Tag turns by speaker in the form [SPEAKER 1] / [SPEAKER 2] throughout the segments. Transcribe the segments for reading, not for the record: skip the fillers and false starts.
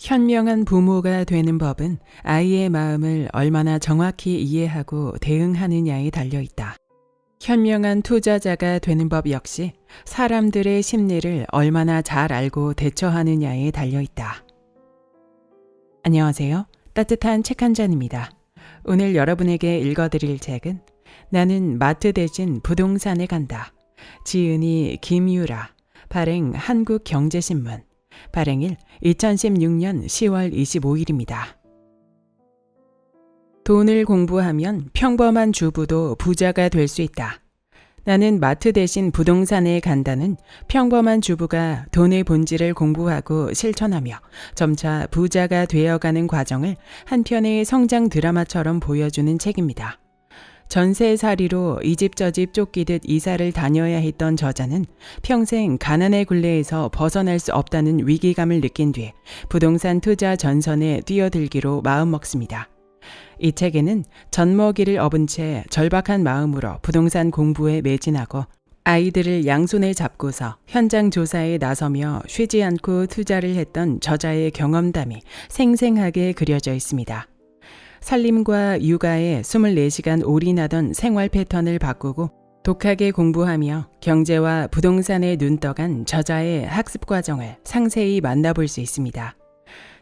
[SPEAKER 1] 현명한 부모가 되는 법은 아이의 마음을 얼마나 정확히 이해하고 대응하느냐에 달려 있다. 현명한 투자자가 되는 법 역시 사람들의 심리를 얼마나 잘 알고 대처하느냐에 달려 있다. 안녕하세요. 따뜻한 책 한 잔입니다. 오늘 여러분에게 읽어드릴 책은 나는 마트 대신 부동산에 간다. 지은이 김유라, 발행 한국경제신문, 발행일 2016년 10월 25일입니다. 돈을 공부하면 평범한 주부도 부자가 될 수 있다. 나는 마트 대신 부동산에 간다는 평범한 주부가 돈의 본질을 공부하고 실천하며 점차 부자가 되어가는 과정을 한 편의 성장 드라마처럼 보여주는 책입니다. 전세살이로 이 집 저 집 쫓기듯 이사를 다녀야 했던 저자는 평생 가난의 굴레에서 벗어날 수 없다는 위기감을 느낀 뒤 부동산 투자 전선에 뛰어들기로 마음먹습니다. 이 책에는 젖먹이를 업은 채 절박한 마음으로 부동산 공부에 매진하고 아이들을 양손에 잡고서 현장 조사에 나서며 쉬지 않고 투자를 했던 저자의 경험담이 생생하게 그려져 있습니다. 살림과 육아에 24시간 올인하던 생활 패턴을 바꾸고 독하게 공부하며 경제와 부동산에 눈떠간 저자의 학습 과정을 상세히 만나볼 수 있습니다.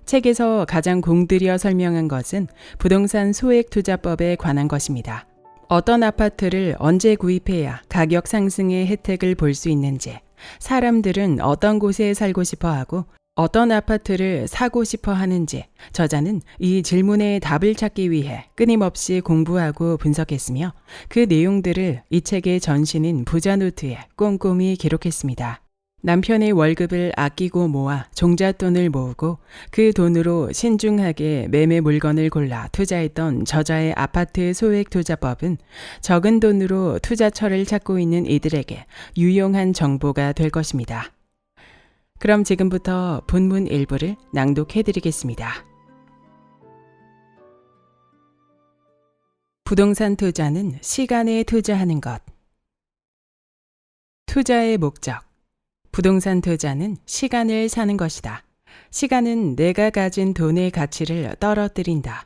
[SPEAKER 1] 책에서 가장 공들여 설명한 것은 부동산 소액투자법에 관한 것입니다. 어떤 아파트를 언제 구입해야 가격 상승의 혜택을 볼 수 있는지, 사람들은 어떤 곳에 살고 싶어 하고 어떤 아파트를 사고 싶어 하는지 저자는 이 질문에 답을 찾기 위해 끊임없이 공부하고 분석했으며 그 내용들을 이 책의 전신인 부자노트에 꼼꼼히 기록했습니다. 남편의 월급을 아끼고 모아 종잣돈을 모으고 그 돈으로 신중하게 매매 물건을 골라 투자했던 저자의 아파트 소액 투자법은 적은 돈으로 투자처를 찾고 있는 이들에게 유용한 정보가 될 것입니다. 그럼 지금부터 본문 일부를 낭독해드리겠습니다. 부동산 투자는 시간에 투자하는 것. 투자의 목적. 부동산 투자는 시간을 사는 것이다. 시간은 내가 가진 돈의 가치를 떨어뜨린다.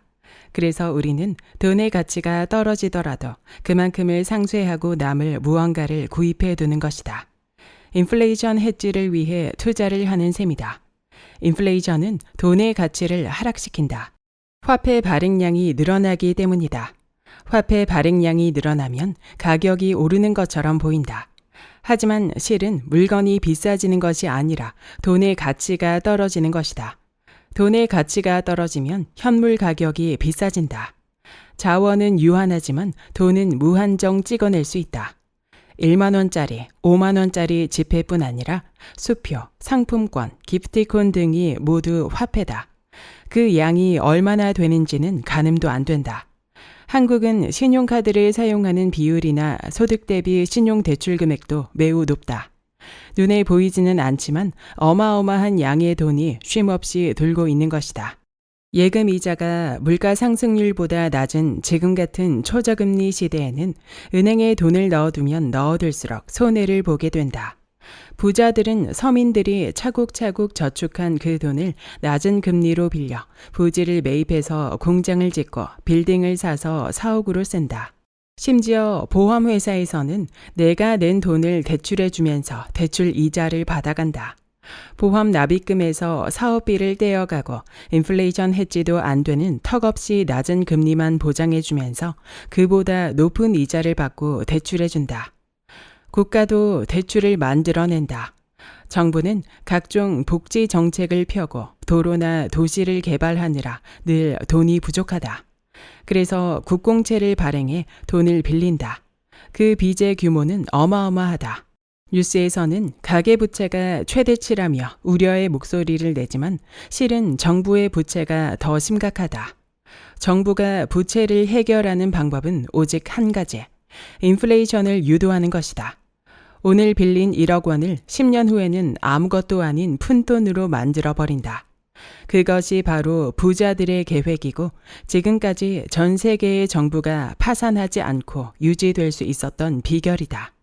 [SPEAKER 1] 그래서 우리는 돈의 가치가 떨어지더라도 그만큼을 상쇄하고 남을 무언가를 구입해 두는 것이다. 인플레이션 해지를 위해 투자를 하는 셈이다. 인플레이션은 돈의 가치를 하락시킨다. 화폐 발행량이 늘어나기 때문이다. 화폐 발행량이 늘어나면 가격이 오르는 것처럼 보인다. 하지만 실은 물건이 비싸지는 것이 아니라 돈의 가치가 떨어지는 것이다. 돈의 가치가 떨어지면 현물 가격이 비싸진다. 자원은 유한하지만 돈은 무한정 찍어낼 수 있다. 1만 원짜리, 5만 원짜리 지폐뿐 아니라 수표, 상품권, 기프티콘 등이 모두 화폐다. 그 양이 얼마나 되는지는 가늠도 안 된다. 한국은 신용카드를 사용하는 비율이나 소득 대비 신용대출 금액도 매우 높다. 눈에 보이지는 않지만 어마어마한 양의 돈이 쉼없이 돌고 있는 것이다. 예금 이자가 물가 상승률보다 낮은 지금 같은 초저금리 시대에는 은행에 돈을 넣어두면 넣어둘수록 손해를 보게 된다. 부자들은 서민들이 차곡차곡 저축한 그 돈을 낮은 금리로 빌려 부지를 매입해서 공장을 짓고 빌딩을 사서 사옥으로 쓴다. 심지어 보험회사에서는 내가 낸 돈을 대출해주면서 대출 이자를 받아간다. 보험 납입금에서 사업비를 떼어가고 인플레이션 해지도 안 되는 턱없이 낮은 금리만 보장해주면서 그보다 높은 이자를 받고 대출해준다. 국가도 대출을 만들어낸다. 정부는 각종 복지 정책을 펴고 도로나 도시를 개발하느라 늘 돈이 부족하다. 그래서 국공채를 발행해 돈을 빌린다. 그 빚의 규모는 어마어마하다. 뉴스에서는 가계부채가 최대치라며 우려의 목소리를 내지만 실은 정부의 부채가 더 심각하다. 정부가 부채를 해결하는 방법은 오직 한 가지, 인플레이션을 유도하는 것이다. 오늘 빌린 1억 원을 10년 후에는 아무것도 아닌 푼돈으로 만들어버린다. 그것이 바로 부자들의 계획이고 지금까지 전 세계의 정부가 파산하지 않고 유지될 수 있었던 비결이다.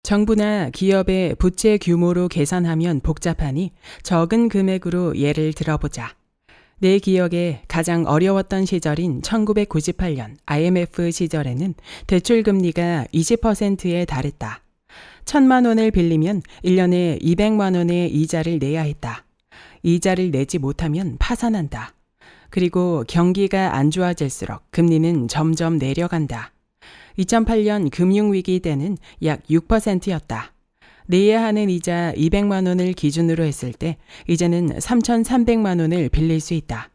[SPEAKER 1] 정부나 기업의 부채 규모로 계산하면 복잡하니 적은 금액으로 예를 들어보자. 내 기억에 가장 어려웠던 시절인 1998년 IMF 시절에는 대출 금리가 20%에 달했다. 1,000만 원을 빌리면 1년에 200만 원의 이자를 내야 했다. 이자를 내지 못하면 파산한다. 그리고 경기가 안 좋아질수록 금리는 점점 내려간다. 2008년 금융위기 때는 약 6%였다. 내야 하는 이자 200만 원을 기준으로 했을 때 이제는 3,300만 원을 빌릴 수 있다.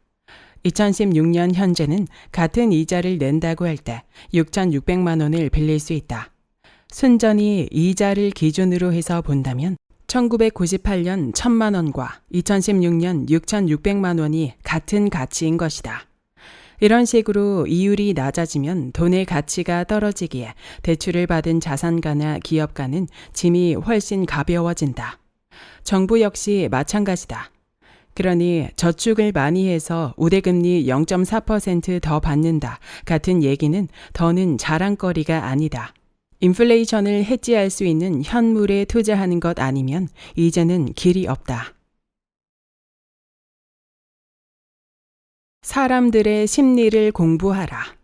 [SPEAKER 1] 2016년 현재는 같은 이자를 낸다고 할 때 6,600만 원을 빌릴 수 있다. 순전히 이자를 기준으로 해서 본다면 1998년 1,000만 원과 2016년 6,600만 원이 같은 가치인 것이다. 이런 식으로 이율이 낮아지면 돈의 가치가 떨어지기에 대출을 받은 자산가나 기업가는 짐이 훨씬 가벼워진다. 정부 역시 마찬가지다. 그러니 저축을 많이 해서 우대금리 0.4% 더 받는다 같은 얘기는 더는 자랑거리가 아니다. 인플레이션을 해지할 수 있는 현물에 투자하는 것 아니면 이제는 길이 없다. 사람들의 심리를 공부하라.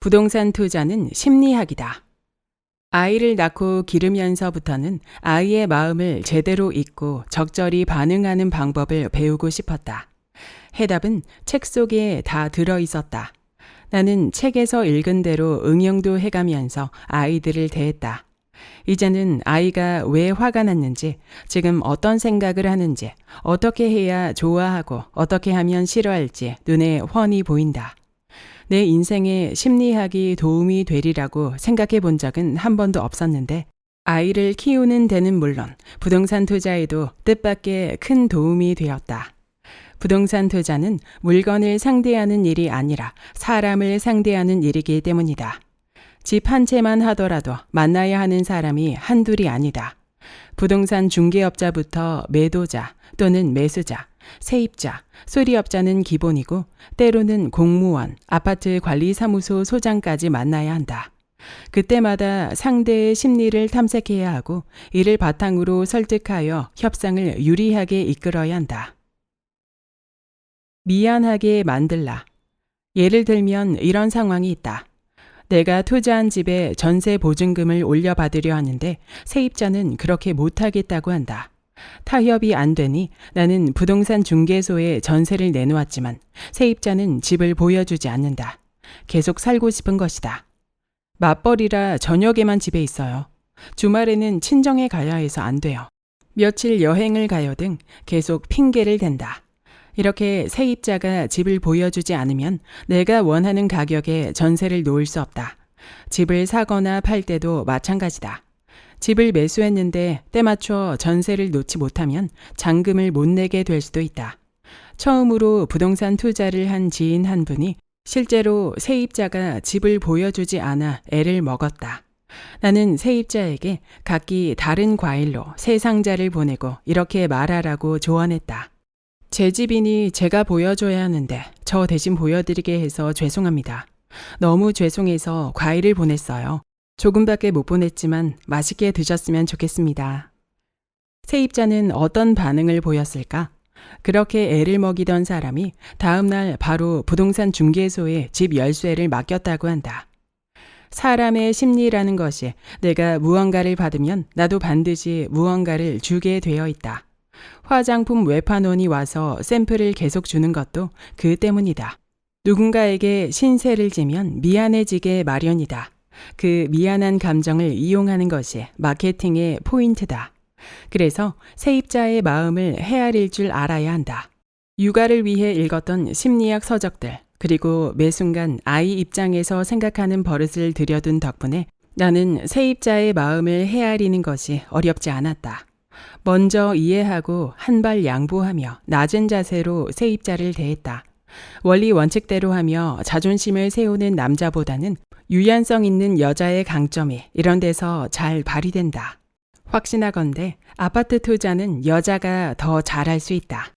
[SPEAKER 1] 부동산 투자는 심리학이다. 아이를 낳고 기르면서부터는 아이의 마음을 제대로 읽고 적절히 반응하는 방법을 배우고 싶었다. 해답은 책 속에 다 들어 있었다. 나는 책에서 읽은 대로 응용도 해가면서 아이들을 대했다. 이제는 아이가 왜 화가 났는지, 지금 어떤 생각을 하는지, 어떻게 해야 좋아하고 어떻게 하면 싫어할지 눈에 훤히 보인다. 내 인생에 심리학이 도움이 되리라고 생각해 본 적은 한 번도 없었는데 아이를 키우는 데는 물론 부동산 투자에도 뜻밖의 큰 도움이 되었다. 부동산 투자는 물건을 상대하는 일이 아니라 사람을 상대하는 일이기 때문이다. 집 한 채만 하더라도 만나야 하는 사람이 한둘이 아니다. 부동산 중개업자부터 매도자 또는 매수자, 세입자, 수리업자는 기본이고 때로는 공무원, 아파트 관리사무소 소장까지 만나야 한다. 그때마다 상대의 심리를 탐색해야 하고 이를 바탕으로 설득하여 협상을 유리하게 이끌어야 한다. 미안하게 만들라. 예를 들면 이런 상황이 있다. 내가 투자한 집에 전세 보증금을 올려받으려 하는데 세입자는 그렇게 못하겠다고 한다. 타협이 안 되니 나는 부동산 중개소에 전세를 내놓았지만 세입자는 집을 보여주지 않는다. 계속 살고 싶은 것이다. 맞벌이라 저녁에만 집에 있어요. 주말에는 친정에 가야 해서 안 돼요. 며칠 여행을 가요 등 계속 핑계를 댄다. 이렇게 세입자가 집을 보여주지 않으면 내가 원하는 가격에 전세를 놓을 수 없다. 집을 사거나 팔 때도 마찬가지다. 집을 매수했는데 때맞춰 전세를 놓지 못하면 잔금을 못 내게 될 수도 있다. 처음으로 부동산 투자를 한 지인 한 분이 실제로 세입자가 집을 보여주지 않아 애를 먹었다. 나는 세입자에게 각기 다른 과일로 세 상자를 보내고 이렇게 말하라고 조언했다. 제 집이니 제가 보여줘야 하는데 저 대신 보여드리게 해서 죄송합니다. 너무 죄송해서 과일을 보냈어요. 조금밖에 못 보냈지만 맛있게 드셨으면 좋겠습니다. 세입자는 어떤 반응을 보였을까? 그렇게 애를 먹이던 사람이 다음날 바로 부동산 중개소에 집 열쇠를 맡겼다고 한다. 사람의 심리라는 것이 내가 무언가를 받으면 나도 반드시 무언가를 주게 되어 있다. 화장품 외판원이 와서 샘플을 계속 주는 것도 그 때문이다. 누군가에게 신세를 지면 미안해지게 마련이다. 그 미안한 감정을 이용하는 것이 마케팅의 포인트다. 그래서 세입자의 마음을 헤아릴 줄 알아야 한다. 육아를 위해 읽었던 심리학 서적들, 그리고 매 순간 아이 입장에서 생각하는 버릇을 들여둔 덕분에 나는 세입자의 마음을 헤아리는 것이 어렵지 않았다. 먼저 이해하고 한 발 양보하며 낮은 자세로 세입자를 대했다. 원리 원칙대로 하며 자존심을 세우는 남자보다는 유연성 있는 여자의 강점이 이런 데서 잘 발휘된다. 확신하건대 아파트 투자는 여자가 더 잘할 수 있다.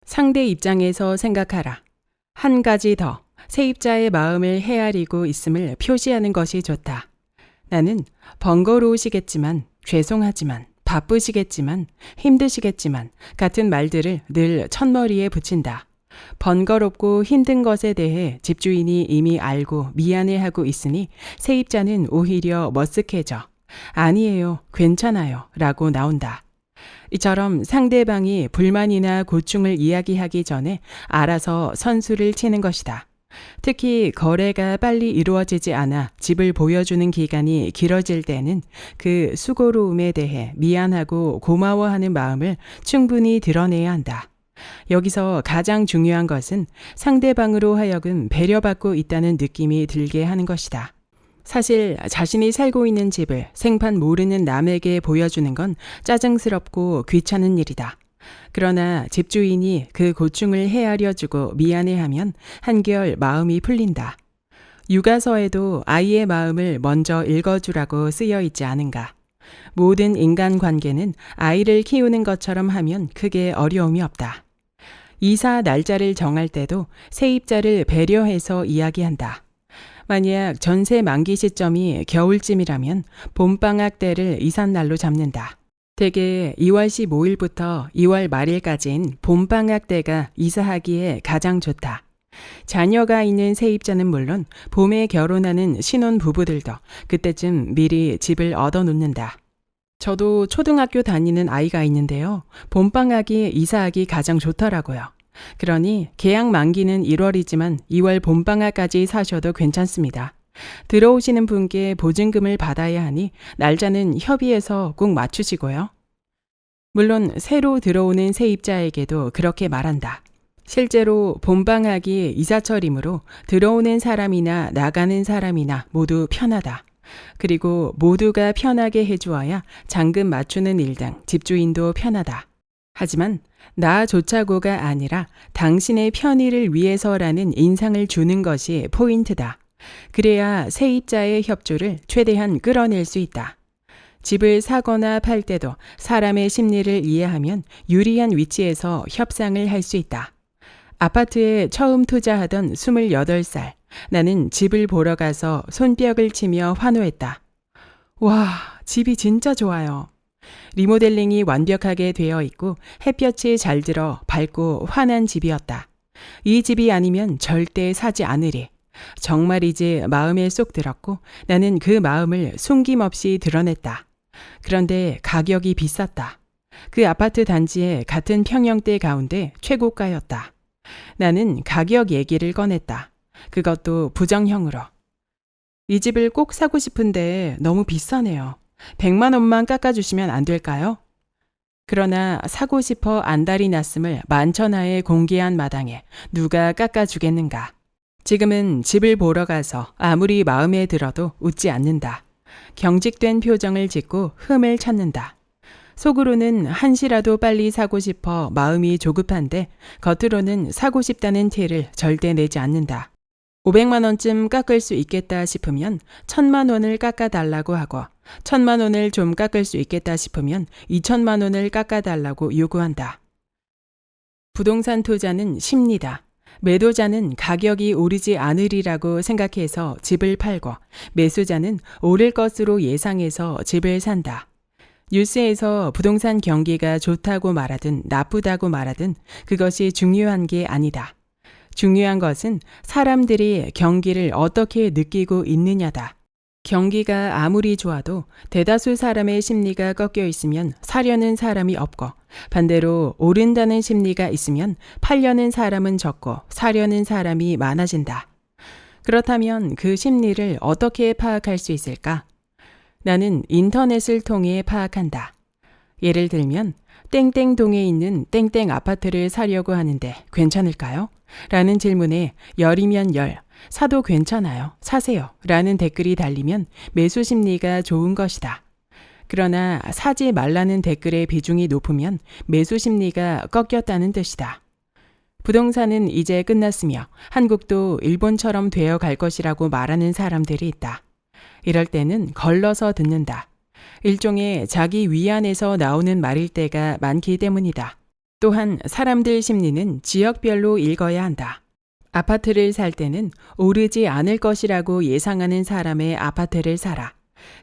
[SPEAKER 1] 상대 입장에서 생각하라. 한 가지 더 세입자의 마음을 헤아리고 있음을 표시하는 것이 좋다. 나는 번거로우시겠지만 죄송하지만 바쁘시겠지만, 힘드시겠지만 같은 말들을 늘 첫머리에 붙인다. 번거롭고 힘든 것에 대해 집주인이 이미 알고 미안해하고 있으니 세입자는 오히려 머쓱해져. 아니에요, 괜찮아요 라고 나온다. 이처럼 상대방이 불만이나 고충을 이야기하기 전에 알아서 선수를 치는 것이다. 특히 거래가 빨리 이루어지지 않아 집을 보여주는 기간이 길어질 때는 그 수고로움에 대해 미안하고 고마워하는 마음을 충분히 드러내야 한다. 여기서 가장 중요한 것은 상대방으로 하여금 배려받고 있다는 느낌이 들게 하는 것이다. 사실 자신이 살고 있는 집을 생판 모르는 남에게 보여주는 건 짜증스럽고 귀찮은 일이다. 그러나 집주인이 그 고충을 헤아려 주고 미안해하면 한결 마음이 풀린다. 육아서에도 아이의 마음을 먼저 읽어주라고 쓰여 있지 않은가. 모든 인간관계는 아이를 키우는 것처럼 하면 크게 어려움이 없다. 이사 날짜를 정할 때도 세입자를 배려해서 이야기한다. 만약 전세 만기 시점이 겨울쯤이라면 봄방학 때를 이삿날로 잡는다. 대개 2월 15일부터 2월 말일까지인 봄방학 때가 이사하기에 가장 좋다. 자녀가 있는 세입자는 물론 봄에 결혼하는 신혼부부들도 그때쯤 미리 집을 얻어놓는다. 저도 초등학교 다니는 아이가 있는데요. 봄방학이 이사하기 가장 좋더라고요. 그러니 계약 만기는 1월이지만 2월 봄방학까지 사셔도 괜찮습니다. 들어오시는 분께 보증금을 받아야 하니 날짜는 협의해서 꼭 맞추시고요. 물론 새로 들어오는 세입자에게도 그렇게 말한다. 실제로 봄방학이 이사철이므로 들어오는 사람이나 나가는 사람이나 모두 편하다. 그리고 모두가 편하게 해주어야 잔금 맞추는 일 등 집주인도 편하다. 하지만 나조차고가 아니라 당신의 편의를 위해서라는 인상을 주는 것이 포인트다. 그래야 세입자의 협조를 최대한 끌어낼 수 있다. 집을 사거나 팔 때도 사람의 심리를 이해하면 유리한 위치에서 협상을 할 수 있다. 아파트에 처음 투자하던 28살, 나는 집을 보러 가서 손뼉을 치며 환호했다. 와, 집이 진짜 좋아요. 리모델링이 완벽하게 되어 있고 햇볕이 잘 들어 밝고 환한 집이었다. 이 집이 아니면 절대 사지 않으리. 정말이지 마음에 쏙 들었고 나는 그 마음을 숨김없이 드러냈다. 그런데 가격이 비쌌다. 그 아파트 단지의 같은 평형대 가운데 최고가였다. 나는 가격 얘기를 꺼냈다. 그것도 부정형으로. 이 집을 꼭 사고 싶은데 너무 비싸네요. 100만 원만 깎아주시면 안 될까요? 그러나 사고 싶어 안달이 났음을 만천하에 공개한 마당에 누가 깎아주겠는가. 지금은 집을 보러 가서 아무리 마음에 들어도 웃지 않는다. 경직된 표정을 짓고 흠을 찾는다. 속으로는 한시라도 빨리 사고 싶어 마음이 조급한데 겉으로는 사고 싶다는 티를 절대 내지 않는다. 500만 원쯤 깎을 수 있겠다 싶으면 1000만 원을 깎아달라고 하고 1000만 원을 좀 깎을 수 있겠다 싶으면 2000만 원을 깎아달라고 요구한다. 부동산 투자는 심리다. 매도자는 가격이 오르지 않으리라고 생각해서 집을 팔고 매수자는 오를 것으로 예상해서 집을 산다. 뉴스에서 부동산 경기가 좋다고 말하든 나쁘다고 말하든 그것이 중요한 게 아니다. 중요한 것은 사람들이 경기를 어떻게 느끼고 있느냐다. 경기가 아무리 좋아도 대다수 사람의 심리가 꺾여 있으면 사려는 사람이 없고 반대로 오른다는 심리가 있으면 팔려는 사람은 적고 사려는 사람이 많아진다. 그렇다면 그 심리를 어떻게 파악할 수 있을까? 나는 인터넷을 통해 파악한다. 예를 들면 땡땡동에 있는 땡땡 아파트를 사려고 하는데 괜찮을까요? 라는 질문에 열이면 열, 사도 괜찮아요, 사세요 라는 댓글이 달리면 매수 심리가 좋은 것이다. 그러나 사지 말라는 댓글의 비중이 높으면 매수 심리가 꺾였다는 뜻이다. 부동산은 이제 끝났으며 한국도 일본처럼 되어 갈 것이라고 말하는 사람들이 있다. 이럴 때는 걸러서 듣는다. 일종의 자기 위안에서 나오는 말일 때가 많기 때문이다. 또한 사람들 심리는 지역별로 읽어야 한다. 아파트를 살 때는 오르지 않을 것이라고 예상하는 사람의 아파트를 사라.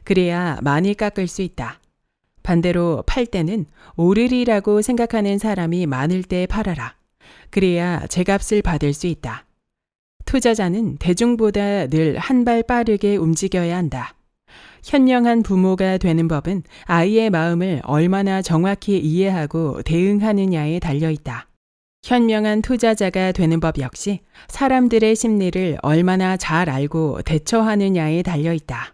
[SPEAKER 1] 그래야 많이 깎을 수 있다. 반대로 팔 때는 오르리라고 생각하는 사람이 많을 때 팔아라. 그래야 제값을 받을 수 있다. 투자자는 대중보다 늘 한 발 빠르게 움직여야 한다. 현명한 부모가 되는 법은 아이의 마음을 얼마나 정확히 이해하고 대응하느냐에 달려 있다. 현명한 투자자가 되는 법 역시 사람들의 심리를 얼마나 잘 알고 대처하느냐에 달려 있다.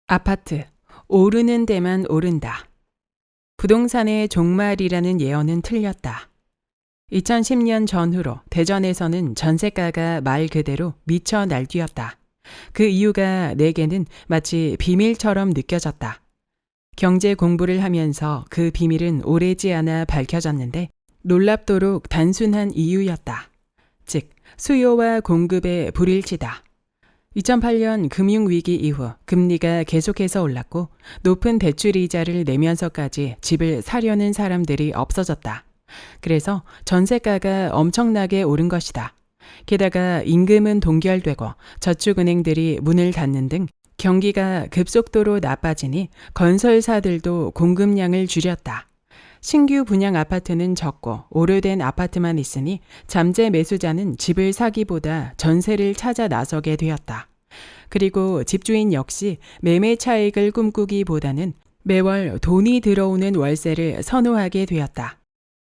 [SPEAKER 1] 아파트, 오르는 데만 오른다. 부동산의 종말이라는 예언은 틀렸다. 2010년 전후로 대전에서는 전세가가 말 그대로 미쳐 날뛰었다. 그 이유가 내게는 마치 비밀처럼 느껴졌다. 경제 공부를 하면서 그 비밀은 오래지 않아 밝혀졌는데 놀랍도록 단순한 이유였다. 즉, 수요와 공급의 불일치다. 2008년 금융위기 이후 금리가 계속해서 올랐고 높은 대출이자를 내면서까지 집을 사려는 사람들이 없어졌다. 그래서 전세가가 엄청나게 오른 것이다. 게다가 임금은 동결되고 저축은행들이 문을 닫는 등 경기가 급속도로 나빠지니 건설사들도 공급량을 줄였다. 신규 분양 아파트는 적고 오래된 아파트만 있으니 잠재 매수자는 집을 사기보다 전세를 찾아 나서게 되었다. 그리고 집주인 역시 매매 차익을 꿈꾸기보다는 매월 돈이 들어오는 월세를 선호하게 되었다.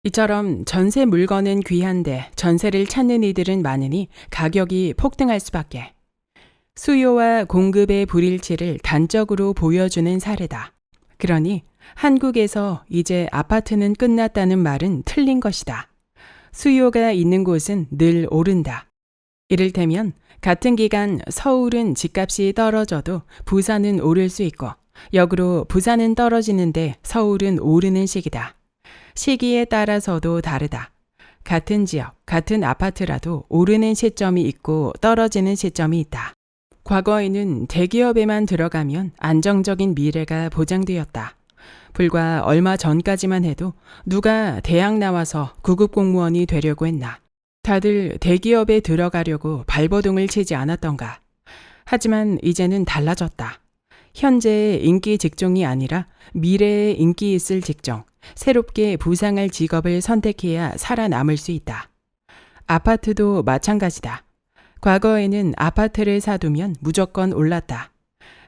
[SPEAKER 1] 이처럼 전세 물건은 귀한데 전세를 찾는 이들은 많으니 가격이 폭등할 수밖에. 수요와 공급의 불일치를 단적으로 보여주는 사례다. 그러니 한국에서 이제 아파트는 끝났다는 말은 틀린 것이다. 수요가 있는 곳은 늘 오른다. 이를테면 같은 기간 서울은 집값이 떨어져도 부산은 오를 수 있고 역으로 부산은 떨어지는데 서울은 오르는 시기다. 시기에 따라서도 다르다. 같은 지역, 같은 아파트라도 오르는 시점이 있고 떨어지는 시점이 있다. 과거에는 대기업에만 들어가면 안정적인 미래가 보장되었다. 불과 얼마 전까지만 해도 누가 대학 나와서 구급 공무원이 되려고 했나. 다들 대기업에 들어가려고 발버둥을 치지 않았던가. 하지만 이제는 달라졌다. 현재의 인기 직종이 아니라 미래에 인기 있을 직종, 새롭게 부상할 직업을 선택해야 살아남을 수 있다. 아파트도 마찬가지다. 과거에는 아파트를 사두면 무조건 올랐다.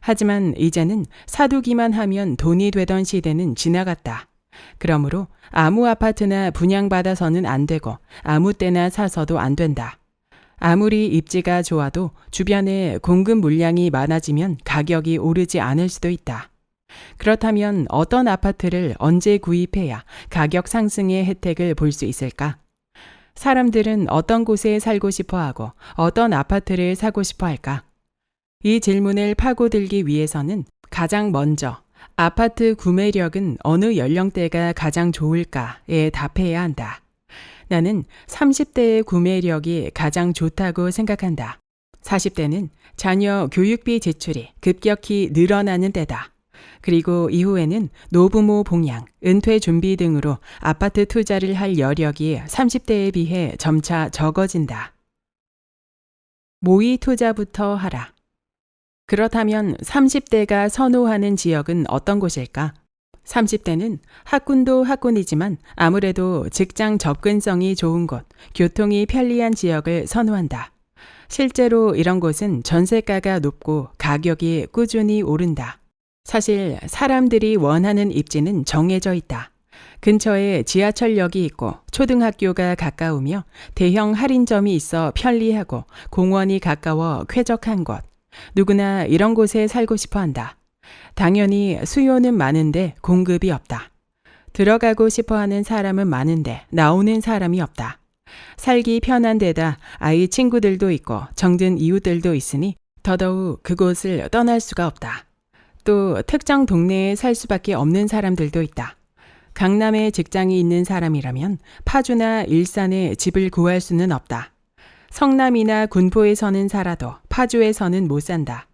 [SPEAKER 1] 하지만 이제는 사두기만 하면 돈이 되던 시대는 지나갔다. 그러므로 아무 아파트나 분양받아서는 안 되고 아무 때나 사서도 안 된다. 아무리 입지가 좋아도 주변에 공급 물량이 많아지면 가격이 오르지 않을 수도 있다. 그렇다면 어떤 아파트를 언제 구입해야 가격 상승의 혜택을 볼 수 있을까? 사람들은 어떤 곳에 살고 싶어 하고 어떤 아파트를 사고 싶어 할까? 이 질문을 파고들기 위해서는 가장 먼저 아파트 구매력은 어느 연령대가 가장 좋을까에 답해야 한다. 나는 30대의 구매력이 가장 좋다고 생각한다. 40대는 자녀 교육비 지출이 급격히 늘어나는 때다. 그리고 이후에는 노부모 봉양, 은퇴 준비 등으로 아파트 투자를 할 여력이 30대에 비해 점차 적어진다. 모의 투자부터 하라. 그렇다면 30대가 선호하는 지역은 어떤 곳일까? 30대는 학군도 학군이지만 아무래도 직장 접근성이 좋은 곳, 교통이 편리한 지역을 선호한다. 실제로 이런 곳은 전세가가 높고 가격이 꾸준히 오른다. 사실 사람들이 원하는 입지는 정해져 있다. 근처에 지하철역이 있고 초등학교가 가까우며 대형 할인점이 있어 편리하고 공원이 가까워 쾌적한 곳. 누구나 이런 곳에 살고 싶어 한다. 당연히 수요는 많은데 공급이 없다. 들어가고 싶어 하는 사람은 많은데 나오는 사람이 없다. 살기 편한 데다 아이 친구들도 있고 정든 이웃들도 있으니 더더욱 그곳을 떠날 수가 없다. 또 특정 동네에 살 수밖에 없는 사람들도 있다. 강남에 직장이 있는 사람이라면 파주나 일산에 집을 구할 수는 없다. 성남이나 군포에서는 살아도 파주에서는 못 산다.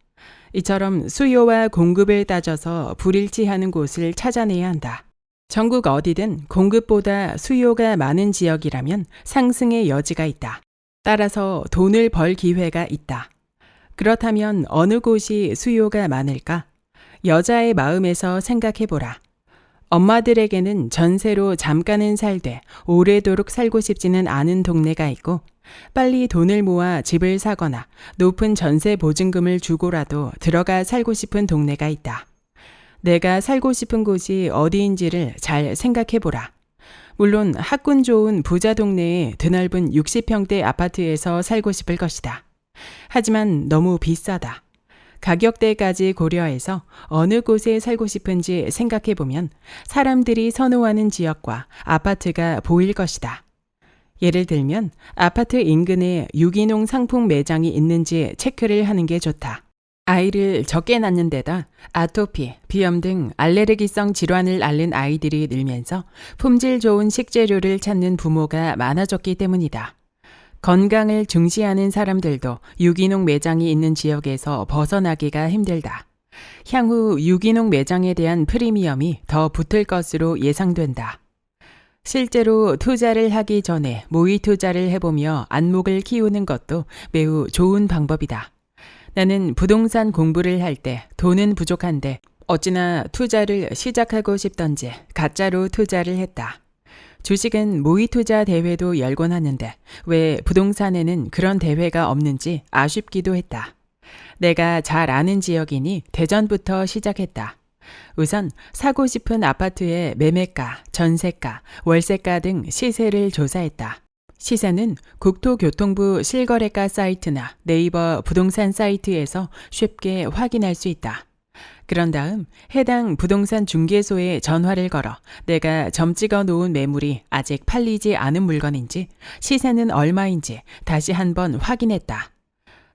[SPEAKER 1] 이처럼 수요와 공급을 따져서 불일치하는 곳을 찾아내야 한다. 전국 어디든 공급보다 수요가 많은 지역이라면 상승의 여지가 있다. 따라서 돈을 벌 기회가 있다. 그렇다면 어느 곳이 수요가 많을까? 여자의 마음에서 생각해보라. 엄마들에게는 전세로 잠깐은 살되 오래도록 살고 싶지는 않은 동네가 있고, 빨리 돈을 모아 집을 사거나 높은 전세 보증금을 주고라도 들어가 살고 싶은 동네가 있다. 내가 살고 싶은 곳이 어디인지를 잘 생각해보라. 물론 학군 좋은 부자 동네의 드넓은 60평대 아파트에서 살고 싶을 것이다. 하지만 너무 비싸다. 가격대까지 고려해서 어느 곳에 살고 싶은지 생각해보면 사람들이 선호하는 지역과 아파트가 보일 것이다. 예를 들면 아파트 인근에 유기농 상품 매장이 있는지 체크를 하는 게 좋다. 아이를 적게 낳는 데다 아토피, 비염 등 알레르기성 질환을 앓는 아이들이 늘면서 품질 좋은 식재료를 찾는 부모가 많아졌기 때문이다. 건강을 중시하는 사람들도 유기농 매장이 있는 지역에서 벗어나기가 힘들다. 향후 유기농 매장에 대한 프리미엄이 더 붙을 것으로 예상된다. 실제로 투자를 하기 전에 모의 투자를 해보며 안목을 키우는 것도 매우 좋은 방법이다. 나는 부동산 공부를 할 때 돈은 부족한데 어찌나 투자를 시작하고 싶던지 가짜로 투자를 했다. 주식은 모의 투자 대회도 열곤 하는데 왜 부동산에는 그런 대회가 없는지 아쉽기도 했다. 내가 잘 아는 지역이니 대전부터 시작했다. 우선 사고 싶은 아파트의 매매가, 전세가, 월세가 등 시세를 조사했다. 시세는 국토교통부 실거래가 사이트나 네이버 부동산 사이트에서 쉽게 확인할 수 있다. 그런 다음 해당 부동산 중개소에 전화를 걸어 내가 점 찍어 놓은 매물이 아직 팔리지 않은 물건인지 시세는 얼마인지 다시 한번 확인했다.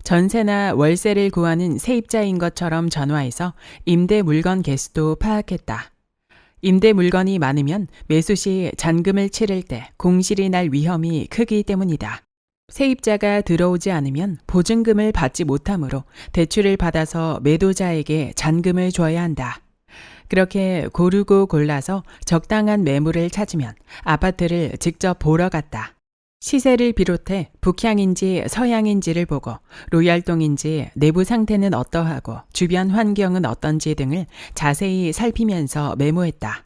[SPEAKER 1] 전세나 월세를 구하는 세입자인 것처럼 전화해서 임대 물건 개수도 파악했다. 임대 물건이 많으면 매수 시 잔금을 치를 때 공실이 날 위험이 크기 때문이다. 세입자가 들어오지 않으면 보증금을 받지 못하므로 대출을 받아서 매도자에게 잔금을 줘야 한다. 그렇게 고르고 골라서 적당한 매물을 찾으면 아파트를 직접 보러 갔다. 시세를 비롯해 북향인지 서향인지를 보고 로얄동인지 내부 상태는 어떠하고 주변 환경은 어떤지 등을 자세히 살피면서 메모했다.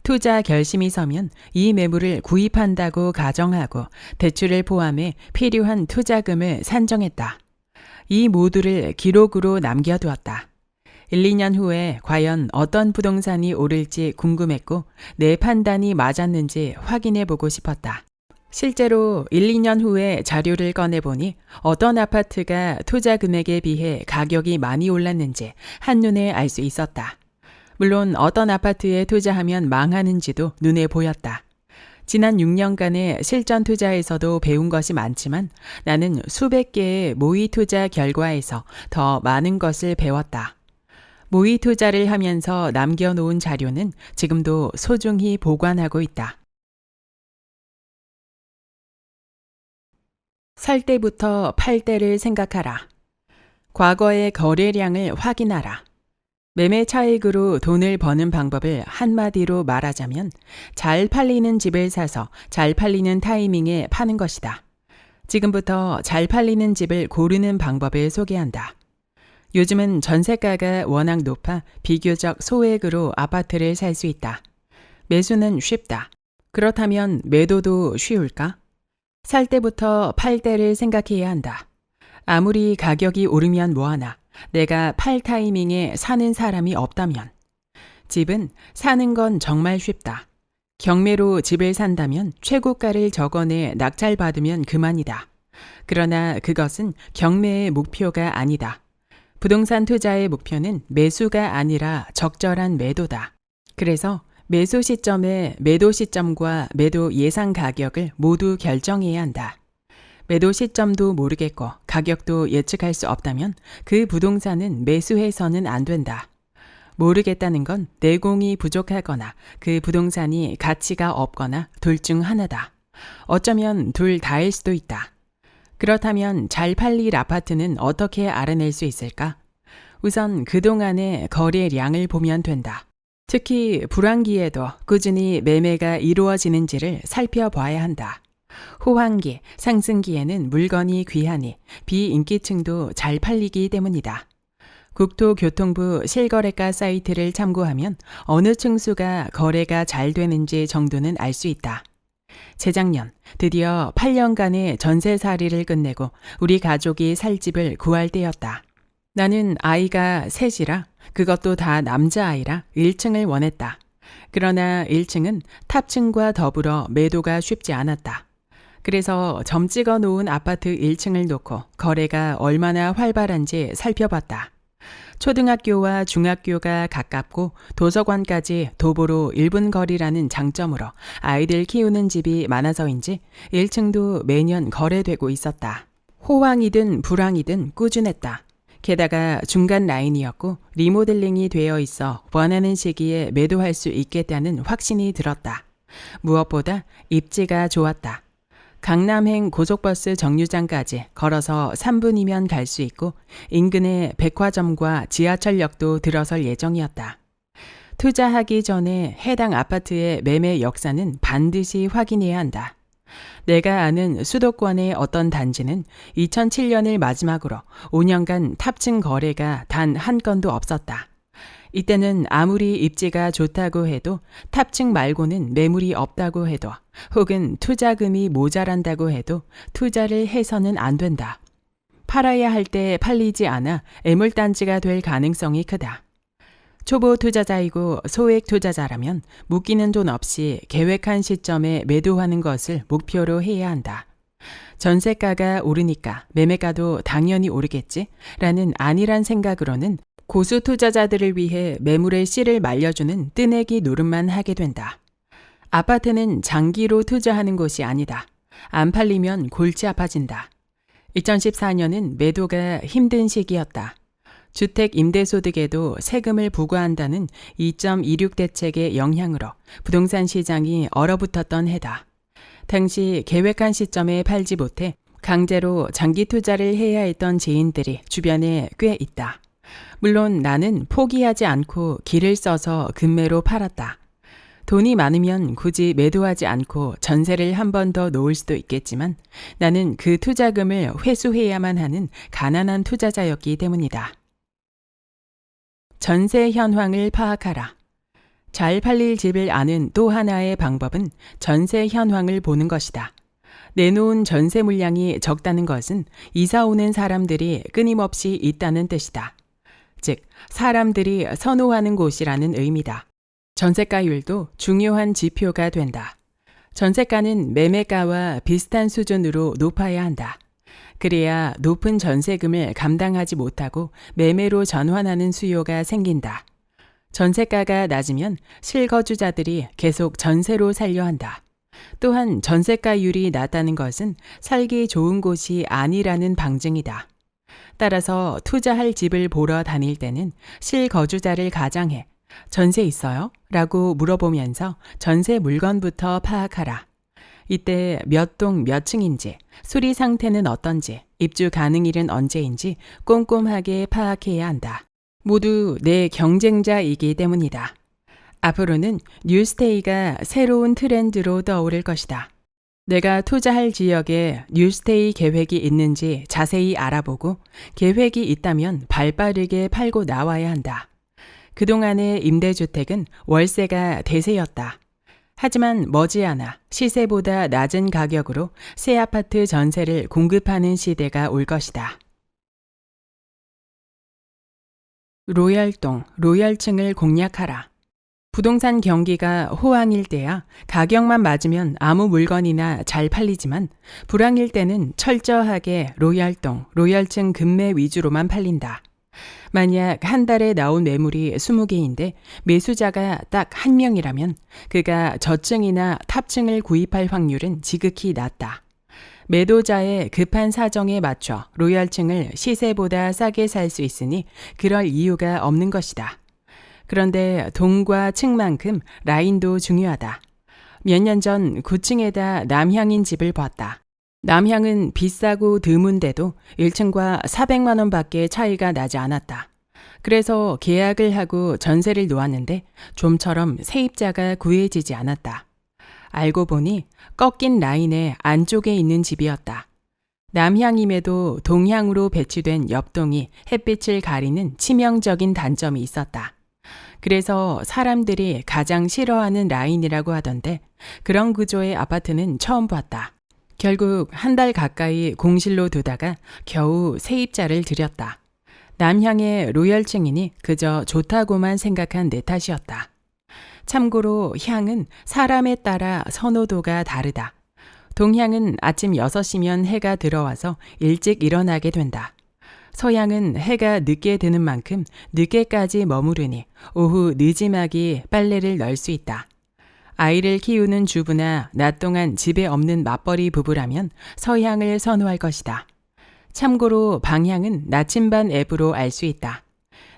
[SPEAKER 1] 투자 결심이 서면 이 매물을 구입한다고 가정하고 대출을 포함해 필요한 투자금을 산정했다. 이 모두를 기록으로 남겨두었다. 1, 2년 후에 과연 어떤 부동산이 오를지 궁금했고 내 판단이 맞았는지 확인해 보고 싶었다. 실제로 1, 2년 후에 자료를 꺼내보니 어떤 아파트가 투자 금액에 비해 가격이 많이 올랐는지 한눈에 알 수 있었다. 물론 어떤 아파트에 투자하면 망하는지도 눈에 보였다. 지난 6년간의 실전 투자에서도 배운 것이 많지만 나는 수백 개의 모의 투자 결과에서 더 많은 것을 배웠다. 모의 투자를 하면서 남겨놓은 자료는 지금도 소중히 보관하고 있다. 살 때부터 팔 때를 생각하라. 과거의 거래량을 확인하라. 매매 차익으로 돈을 버는 방법을 한마디로 말하자면 잘 팔리는 집을 사서 잘 팔리는 타이밍에 파는 것이다. 지금부터 잘 팔리는 집을 고르는 방법을 소개한다. 요즘은 전세가가 워낙 높아 비교적 소액으로 아파트를 살 수 있다. 매수는 쉽다. 그렇다면 매도도 쉬울까? 살 때부터 팔 때를 생각해야 한다. 아무리 가격이 오르면 뭐하나 내가 팔 타이밍에 사는 사람이 없다면. 집은 사는 건 정말 쉽다. 경매로 집을 산다면 최고가를 적어내 낙찰받으면 그만이다. 그러나 그것은 경매의 목표가 아니다. 부동산 투자의 목표는 매수가 아니라 적절한 매도다. 그래서 매수 시점에 매도 시점과 매도 예상 가격을 모두 결정해야 한다. 매도 시점도 모르겠고 가격도 예측할 수 없다면 그 부동산은 매수해서는 안 된다. 모르겠다는 건 내공이 부족하거나 그 부동산이 가치가 없거나 둘 중 하나다. 어쩌면 둘 다일 수도 있다. 그렇다면 잘 팔릴 아파트는 어떻게 알아낼 수 있을까? 우선 그동안의 거래량을 보면 된다. 특히 불황기에도 꾸준히 매매가 이루어지는지를 살펴봐야 한다. 호황기, 상승기에는 물건이 귀하니 비인기층도 잘 팔리기 때문이다. 국토교통부 실거래가 사이트를 참고하면 어느 층수가 거래가 잘 되는지 정도는 알 수 있다. 재작년 드디어 8년간의 전세살이를 끝내고 우리 가족이 살 집을 구할 때였다. 나는 아이가 셋이라 그것도 다 남자아이라 1층을 원했다. 그러나 1층은 탑층과 더불어 매도가 쉽지 않았다. 그래서 점 찍어 놓은 아파트 1층을 놓고 거래가 얼마나 활발한지 살펴봤다. 초등학교와 중학교가 가깝고 도서관까지 도보로 1분 거리라는 장점으로 아이들 키우는 집이 많아서인지 1층도 매년 거래되고 있었다. 호황이든 불황이든 꾸준했다. 게다가 중간 라인이었고 리모델링이 되어 있어 원하는 시기에 매도할 수 있겠다는 확신이 들었다. 무엇보다 입지가 좋았다. 강남행 고속버스 정류장까지 걸어서 3분이면 갈 수 있고 인근에 백화점과 지하철역도 들어설 예정이었다. 투자하기 전에 해당 아파트의 매매 역사는 반드시 확인해야 한다. 내가 아는 수도권의 어떤 단지는 2007년을 마지막으로 5년간 탑층 거래가 단 한 건도 없었다. 이때는 아무리 입지가 좋다고 해도 탑층 말고는 매물이 없다고 해도 혹은 투자금이 모자란다고 해도 투자를 해서는 안 된다. 팔아야 할 때 팔리지 않아 애물단지가 될 가능성이 크다. 초보 투자자이고 소액 투자자라면 묶이는 돈 없이 계획한 시점에 매도하는 것을 목표로 해야 한다. 전세가가 오르니까 매매가도 당연히 오르겠지? 라는 안일한 생각으로는 고수 투자자들을 위해 매물의 씨를 말려주는 뜨내기 노릇만 하게 된다. 아파트는 장기로 투자하는 곳이 아니다. 안 팔리면 골치 아파진다. 2014년은 매도가 힘든 시기였다. 주택 임대소득에도 세금을 부과한다는 2.26 대책의 영향으로 부동산 시장이 얼어붙었던 해다. 당시 계획한 시점에 팔지 못해 강제로 장기 투자를 해야 했던 지인들이 주변에 꽤 있다. 물론 나는 포기하지 않고 길을 써서 금매로 팔았다. 돈이 많으면 굳이 매도하지 않고 전세를 한 번 더 놓을 수도 있겠지만 나는 그 투자금을 회수해야만 하는 가난한 투자자였기 때문이다. 전세 현황을 파악하라. 잘 팔릴 집을 아는 또 하나의 방법은 전세 현황을 보는 것이다. 내놓은 전세 물량이 적다는 것은 이사 오는 사람들이 끊임없이 있다는 뜻이다. 즉, 사람들이 선호하는 곳이라는 의미다. 전세가율도 중요한 지표가 된다. 전세가는 매매가와 비슷한 수준으로 높아야 한다. 그래야 높은 전세금을 감당하지 못하고 매매로 전환하는 수요가 생긴다. 전세가가 낮으면 실거주자들이 계속 전세로 살려 한다. 또한 전세가율이 낮다는 것은 살기 좋은 곳이 아니라는 방증이다. 따라서 투자할 집을 보러 다닐 때는 실거주자를 가장해 전세 있어요? 라고 물어보면서 전세 물건부터 파악하라. 이때 몇 동 몇 층인지, 수리 상태는 어떤지, 입주 가능일은 언제인지 꼼꼼하게 파악해야 한다. 모두 내 경쟁자이기 때문이다. 앞으로는 뉴스테이가 새로운 트렌드로 떠오를 것이다. 내가 투자할 지역에 뉴스테이 계획이 있는지 자세히 알아보고 계획이 있다면 발빠르게 팔고 나와야 한다. 그동안의 임대주택은 월세가 대세였다. 하지만 머지않아 시세보다 낮은 가격으로 새 아파트 전세를 공급하는 시대가 올 것이다. 로열동, 로열층을 공략하라. 부동산 경기가 호황일 때야 가격만 맞으면 아무 물건이나 잘 팔리지만 불황일 때는 철저하게 로열동, 로열층 금매 위주로만 팔린다. 만약 한 달에 나온 매물이 20개인데 매수자가 딱 한 명이라면 그가 저층이나 탑층을 구입할 확률은 지극히 낮다. 매도자의 급한 사정에 맞춰 로열층을 시세보다 싸게 살 수 있으니 그럴 이유가 없는 것이다. 그런데 동과 층만큼 라인도 중요하다. 몇 년 전 9층에다 남향인 집을 봤다. 남향은 비싸고 드문데도 1층과 400만 원밖에 차이가 나지 않았다. 그래서 계약을 하고 전세를 놓았는데 좀처럼 세입자가 구해지지 않았다. 알고 보니 꺾인 라인의 안쪽에 있는 집이었다. 남향임에도 동향으로 배치된 옆동이 햇빛을 가리는 치명적인 단점이 있었다. 그래서 사람들이 가장 싫어하는 라인이라고 하던데 그런 구조의 아파트는 처음 봤다. 결국 한 달 가까이 공실로 두다가 겨우 세입자를 들였다. 남향의 로열층이니 그저 좋다고만 생각한 내 탓이었다. 참고로 향은 사람에 따라 선호도가 다르다. 동향은 아침 6시면 해가 들어와서 일찍 일어나게 된다. 서향은 해가 늦게 드는 만큼 늦게까지 머무르니 오후 늦지막이 빨래를 널 수 있다. 아이를 키우는 주부나 낮 동안 집에 없는 맞벌이 부부라면 서향을 선호할 것이다. 참고로 방향은 나침반 앱으로 알 수 있다.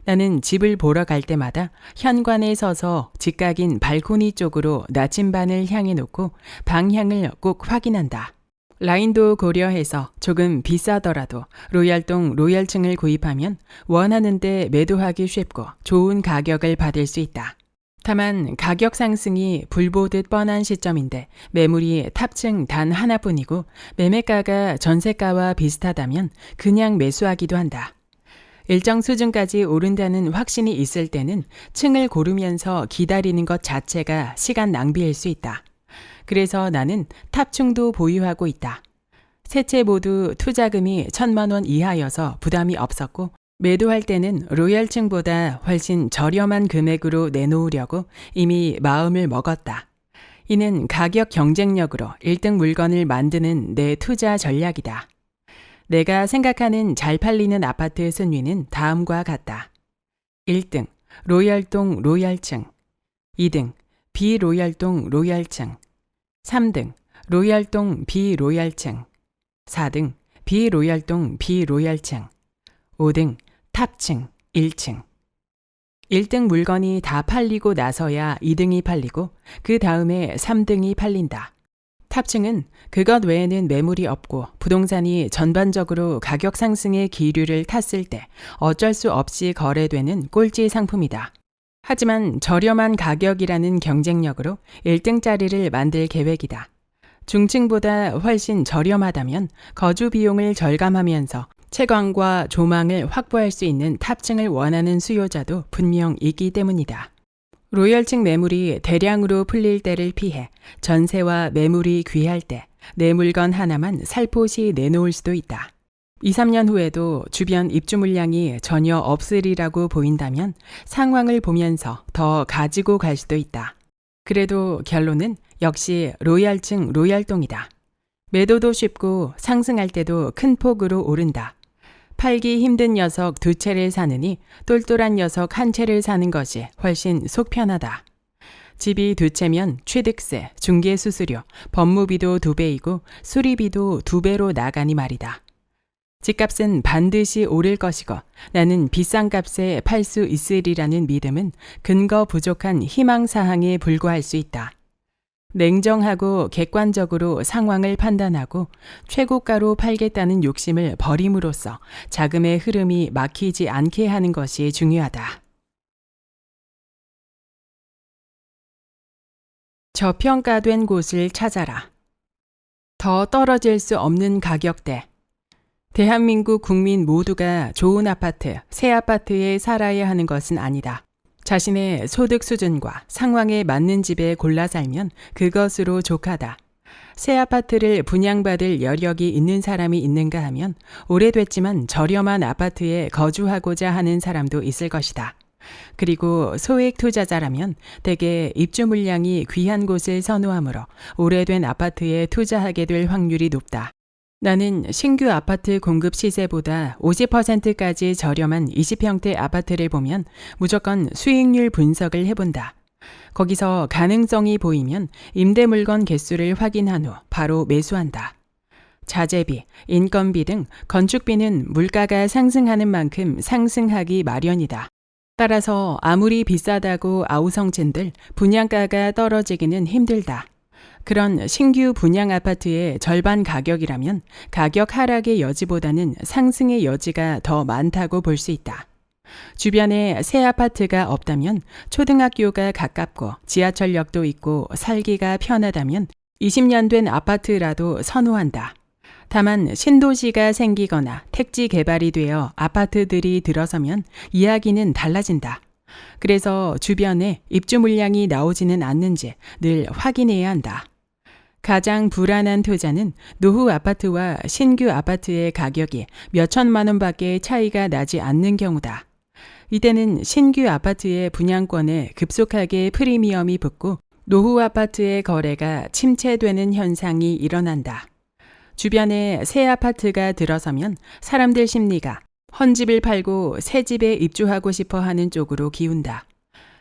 [SPEAKER 1] 나는 집을 보러 갈 때마다 현관에 서서 직각인 발코니 쪽으로 나침반을 향해 놓고 방향을 꼭 확인한다. 라인도 고려해서 조금 비싸더라도 로얄동 로얄층을 구입하면 원하는데 매도하기 쉽고 좋은 가격을 받을 수 있다. 다만 가격 상승이 불보듯 뻔한 시점인데 매물이 탑층 단 하나뿐이고 매매가가 전세가와 비슷하다면 그냥 매수하기도 한다. 일정 수준까지 오른다는 확신이 있을 때는 층을 고르면서 기다리는 것 자체가 시간 낭비일 수 있다. 그래서 나는 탑층도 보유하고 있다. 세 채 모두 투자금이 1,000만 원 이하여서 부담이 없었고 매도할 때는 로얄층보다 훨씬 저렴한 금액으로 내놓으려고 이미 마음을 먹었다. 이는 가격 경쟁력으로 1등 물건을 만드는 내 투자 전략이다. 내가 생각하는 잘 팔리는 아파트 순위는 다음과 같다. 1등 로얄동 로얄층, 2등 비로얄동 로얄층, 3등 로얄동 비로얄층, 4등 비로얄동 비로얄층, 5등 탑층 1층. 1등 물건이 다 팔리고 나서야 2등이 팔리고 그 다음에 3등이 팔린다. 탑층은 그것 외에는 매물이 없고 부동산이 전반적으로 가격 상승의 기류를 탔을 때 어쩔 수 없이 거래되는 꼴찌 상품이다. 하지만 저렴한 가격이라는 경쟁력으로 1등짜리를 만들 계획이다. 중층보다 훨씬 저렴하다면 거주 비용을 절감하면서 채광과 조망을 확보할 수 있는 탑층을 원하는 수요자도 분명 있기 때문이다. 로열층 매물이 대량으로 풀릴 때를 피해 전세와 매물이 귀할 때 내 물건 하나만 살포시 내놓을 수도 있다. 2, 3년 후에도 주변 입주 물량이 전혀 없으리라고 보인다면 상황을 보면서 더 가지고 갈 수도 있다. 그래도 결론은 역시 로얄층 로얄동이다. 매도도 쉽고 상승할 때도 큰 폭으로 오른다. 팔기 힘든 녀석 2채를 사느니 똘똘한 녀석 1채를 사는 것이 훨씬 속 편하다. 집이 2채면 취득세, 중개수수료, 법무비도 2배이고 수리비도 2배로 나가니 말이다. 집값은 반드시 오를 것이고 나는 비싼 값에 팔 수 있으리라는 믿음은 근거 부족한 희망사항에 불과할 수 있다. 냉정하고 객관적으로 상황을 판단하고 최고가로 팔겠다는 욕심을 버림으로써 자금의 흐름이 막히지 않게 하는 것이 중요하다. 저평가된 곳을 찾아라. 더 떨어질 수 없는 가격대. 대한민국 국민 모두가 좋은 아파트, 새 아파트에 살아야 하는 것은 아니다. 자신의 소득 수준과 상황에 맞는 집에 골라 살면 그것으로 족하다. 새 아파트를 분양받을 여력이 있는 사람이 있는가 하면 오래됐지만 저렴한 아파트에 거주하고자 하는 사람도 있을 것이다. 그리고 소액 투자자라면 대개 입주 물량이 귀한 곳을 선호하므로 오래된 아파트에 투자하게 될 확률이 높다. 나는 신규 아파트 공급 시세보다 50%까지 저렴한 20평대 아파트를 보면 무조건 수익률 분석을 해본다. 거기서 가능성이 보이면 임대 물건 개수를 확인한 후 바로 매수한다. 자재비, 인건비 등 건축비는 물가가 상승하는 만큼 상승하기 마련이다. 따라서 아무리 비싸다고 아우성친들 분양가가 떨어지기는 힘들다. 그런 신규 분양 아파트의 절반 가격이라면 가격 하락의 여지보다는 상승의 여지가 더 많다고 볼 수 있다. 주변에 새 아파트가 없다면, 초등학교가 가깝고 지하철역도 있고 살기가 편하다면 20년 된 아파트라도 선호한다. 다만 신도시가 생기거나 택지 개발이 되어 아파트들이 들어서면 이야기는 달라진다. 그래서 주변에 입주 물량이 나오지는 않는지 늘 확인해야 한다. 가장 불안한 투자는 노후 아파트와 신규 아파트의 가격이 몇 천만 원밖에 차이가 나지 않는 경우다. 이때는 신규 아파트의 분양권에 급속하게 프리미엄이 붙고 노후 아파트의 거래가 침체되는 현상이 일어난다. 주변에 새 아파트가 들어서면 사람들 심리가 헌집을 팔고 새 집에 입주하고 싶어 하는 쪽으로 기운다.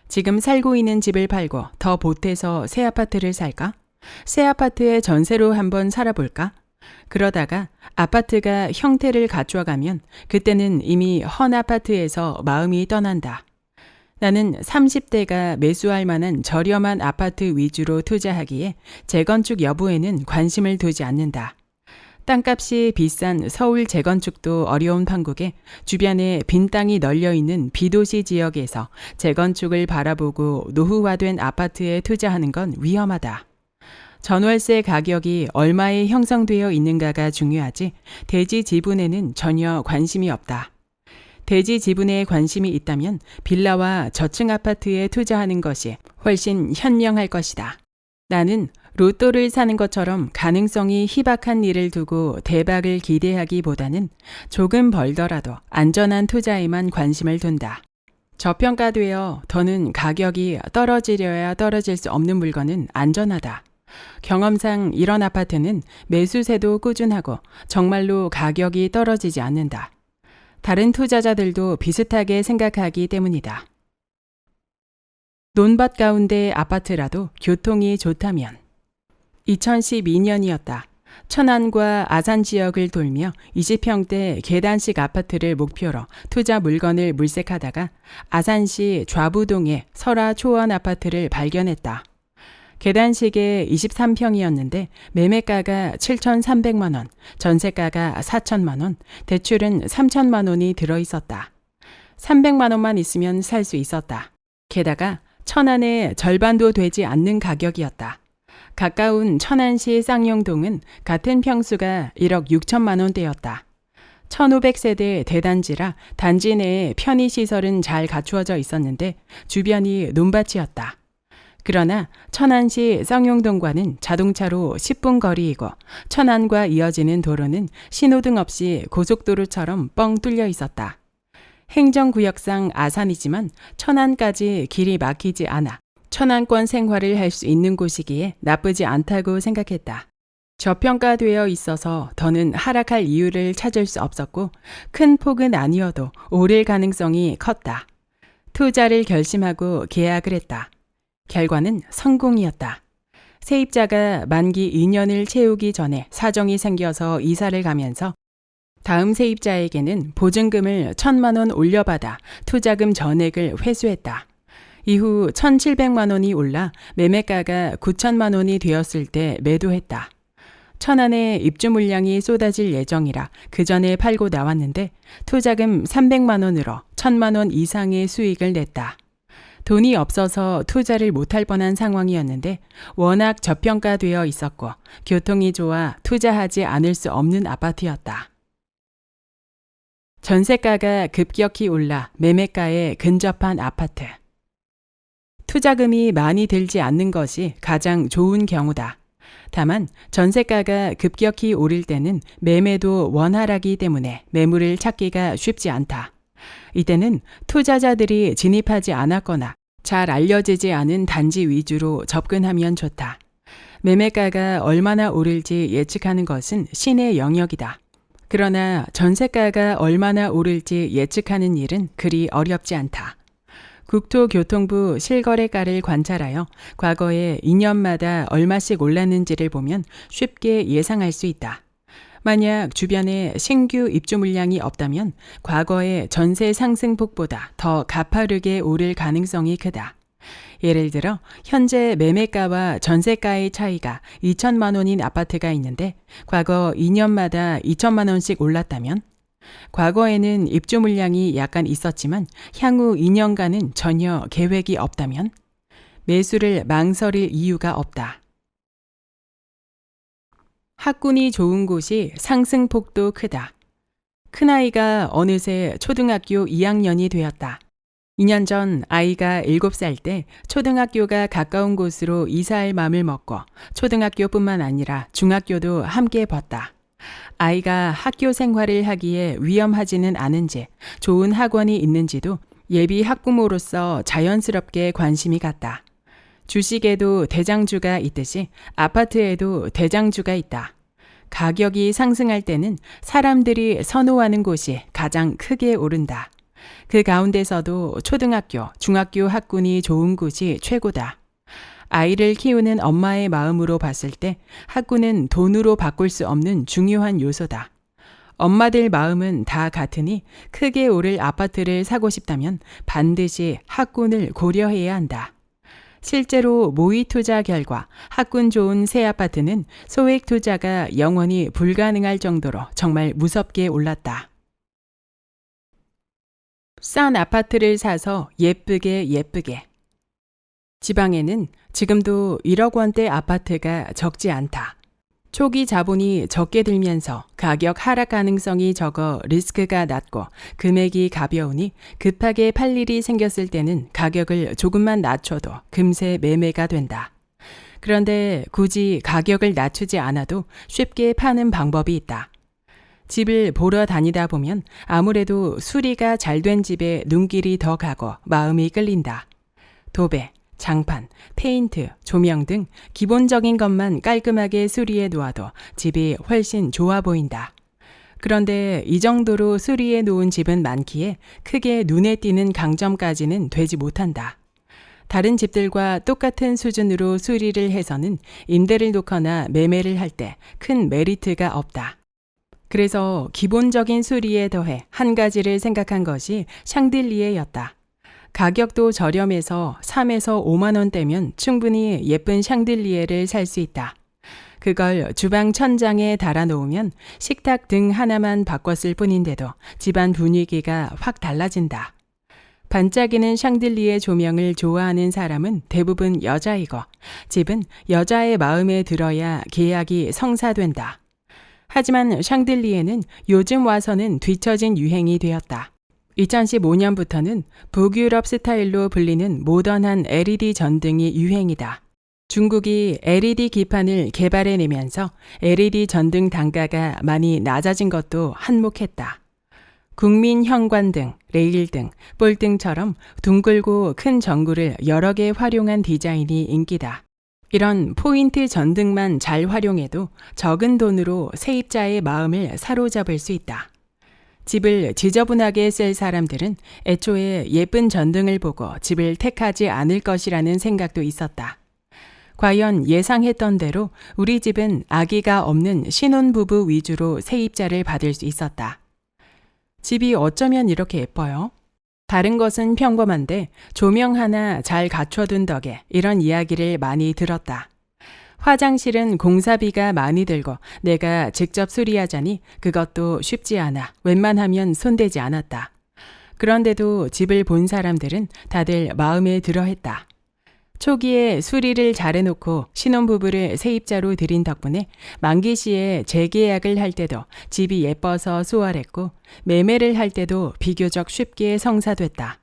[SPEAKER 1] 지금 살고 있는 집을 팔고 더 보태서 새 아파트를 살까? 새 아파트에 전세로 한번 살아볼까? 그러다가 아파트가 형태를 갖춰가면 그때는 이미 헌 아파트에서 마음이 떠난다. 나는 30대가 매수할 만한 저렴한 아파트 위주로 투자하기에 재건축 여부에는 관심을 두지 않는다. 땅값이 비싼 서울 재건축도 어려운 판국에 주변에 빈 땅이 널려있는 비도시 지역에서 재건축을 바라보고 노후화된 아파트에 투자하는 건 위험하다. 전월세 가격이 얼마에 형성되어 있는가가 중요하지 대지 지분에는 전혀 관심이 없다. 대지 지분에 관심이 있다면 빌라와 저층 아파트에 투자하는 것이 훨씬 현명할 것이다. 나는 로또를 사는 것처럼 가능성이 희박한 일을 두고 대박을 기대하기보다는 조금 벌더라도 안전한 투자에만 관심을 둔다. 저평가되어 더는 가격이 떨어지려야 떨어질 수 없는 물건은 안전하다. 경험상 이런 아파트는 매수세도 꾸준하고 정말로 가격이 떨어지지 않는다. 다른 투자자들도 비슷하게 생각하기 때문이다. 논밭 가운데 아파트라도 교통이 좋다면 2012년이었다. 천안과 아산 지역을 돌며 20평대 계단식 아파트를 목표로 투자 물건을 물색하다가 아산시 좌부동의 설화 초원 아파트를 발견했다. 계단식의 23평이었는데 매매가가 7,300만 원, 전세가가 4천만 원, 대출은 3천만 원이 들어있었다. 300만 원만 있으면 살 수 있었다. 게다가 천안의 절반도 되지 않는 가격이었다. 가까운 천안시 쌍용동은 같은 평수가 1억 6천만 원대였다. 1500세대 대단지라 단지 내에 편의시설은 잘 갖추어져 있었는데 주변이 논밭이었다. 그러나 천안시 쌍용동과는 자동차로 10분 거리이고 천안과 이어지는 도로는 신호등 없이 고속도로처럼 뻥 뚫려 있었다. 행정구역상 아산이지만 천안까지 길이 막히지 않아 천안권 생활을 할 수 있는 곳이기에 나쁘지 않다고 생각했다. 저평가되어 있어서 더는 하락할 이유를 찾을 수 없었고 큰 폭은 아니어도 오를 가능성이 컸다. 투자를 결심하고 계약을 했다. 결과는 성공이었다. 세입자가 만기 2년을 채우기 전에 사정이 생겨서 이사를 가면서 다음 세입자에게는 보증금을 1,000만 원 올려받아 투자금 전액을 회수했다. 이후 1,700만 원이 올라 매매가가 9천만 원이 되었을 때 매도했다. 천안에 입주 물량이 쏟아질 예정이라 그 전에 팔고 나왔는데 투자금 300만 원으로 1,000만 원 이상의 수익을 냈다. 돈이 없어서 투자를 못할 뻔한 상황이었는데 워낙 저평가되어 있었고 교통이 좋아 투자하지 않을 수 없는 아파트였다. 전세가가 급격히 올라 매매가에 근접한 아파트. 투자금이 많이 들지 않는 것이 가장 좋은 경우다. 다만 전세가가 급격히 오를 때는 매매도 원활하기 때문에 매물을 찾기가 쉽지 않다. 이때는 투자자들이 진입하지 않았거나 잘 알려지지 않은 단지 위주로 접근하면 좋다. 매매가가 얼마나 오를지 예측하는 것은 신의 영역이다. 그러나 전세가가 얼마나 오를지 예측하는 일은 그리 어렵지 않다. 국토교통부 실거래가를 관찰하여 과거에 2년마다 얼마씩 올랐는지를 보면 쉽게 예상할 수 있다. 만약 주변에 신규 입주 물량이 없다면 과거의 전세 상승폭보다 더 가파르게 오를 가능성이 크다. 예를 들어 현재 매매가와 전세가의 차이가 2천만 원인 아파트가 있는데 과거 2년마다 2천만 원씩 올랐다면 과거에는 입주 물량이 약간 있었지만 향후 2년간은 전혀 계획이 없다면 매수를 망설일 이유가 없다. 학군이 좋은 곳이 상승폭도 크다. 큰아이가 어느새 초등학교 2학년이 되었다. 2년 전 아이가 7살 때 초등학교가 가까운 곳으로 이사할 마음을 먹고 초등학교뿐만 아니라 중학교도 함께 봤다. 아이가 학교 생활을 하기에 위험하지는 않은지 좋은 학원이 있는지도 예비 학부모로서 자연스럽게 관심이 갔다. 주식에도 대장주가 있듯이 아파트에도 대장주가 있다. 가격이 상승할 때는 사람들이 선호하는 곳이 가장 크게 오른다. 그 가운데서도 초등학교, 중학교 학군이 좋은 곳이 최고다. 아이를 키우는 엄마의 마음으로 봤을 때 학군은 돈으로 바꿀 수 없는 중요한 요소다. 엄마들 마음은 다 같으니 크게 오를 아파트를 사고 싶다면 반드시 학군을 고려해야 한다. 실제로 모의 투자 결과 학군 좋은 새 아파트는 소액 투자가 영원히 불가능할 정도로 정말 무섭게 올랐다. 싼 아파트를 사서 예쁘게. 지방에는 지금도 1억 원대 아파트가 적지 않다. 초기 자본이 적게 들면서 가격 하락 가능성이 적어 리스크가 낮고 금액이 가벼우니 급하게 팔 일이 생겼을 때는 가격을 조금만 낮춰도 금세 매매가 된다. 그런데 굳이 가격을 낮추지 않아도 쉽게 파는 방법이 있다. 집을 보러 다니다 보면 아무래도 수리가 잘 된 집에 눈길이 더 가고 마음이 끌린다. 도배, 장판, 페인트, 조명 등 기본적인 것만 깔끔하게 수리해 놓아도 집이 훨씬 좋아 보인다. 그런데 이 정도로 수리해 놓은 집은 많기에 크게 눈에 띄는 강점까지는 되지 못한다. 다른 집들과 똑같은 수준으로 수리를 해서는 임대를 놓거나 매매를 할 때 큰 메리트가 없다. 그래서 기본적인 수리에 더해 한 가지를 생각한 것이 샹들리에였다. 가격도 저렴해서 3에서 5만 원대면 충분히 예쁜 샹들리에를 살 수 있다. 그걸 주방 천장에 달아놓으면 식탁 등 하나만 바꿨을 뿐인데도 집안 분위기가 확 달라진다. 반짝이는 샹들리에 조명을 좋아하는 사람은 대부분 여자이고 집은 여자의 마음에 들어야 계약이 성사된다. 하지만 샹들리에는 요즘 와서는 뒤처진 유행이 되었다. 2015년부터는 북유럽 스타일로 불리는 모던한 LED 전등이 유행이다. 중국이 LED 기판을 개발해내면서 LED 전등 단가가 많이 낮아진 것도 한몫했다. 국민 형관등, 레일등, 볼등처럼 둥글고 큰 전구를 여러 개 활용한 디자인이 인기다. 이런 포인트 전등만 잘 활용해도 적은 돈으로 세입자의 마음을 사로잡을 수 있다. 집을 지저분하게 쓸 사람들은 애초에 예쁜 전등을 보고 집을 택하지 않을 것이라는 생각도 있었다. 과연 예상했던 대로 우리 집은 아기가 없는 신혼부부 위주로 세입자를 받을 수 있었다. 집이 어쩌면 이렇게 예뻐요? 다른 것은 평범한데 조명 하나 잘 갖춰둔 덕에 이런 이야기를 많이 들었다. 화장실은 공사비가 많이 들고 내가 직접 수리하자니 그것도 쉽지 않아 웬만하면 손대지 않았다. 그런데도 집을 본 사람들은 다들 마음에 들어했다. 초기에 수리를 잘해놓고 신혼부부를 세입자로 들인 덕분에 만기 시에 재계약을 할 때도 집이 예뻐서 수월했고 매매를 할 때도 비교적 쉽게 성사됐다.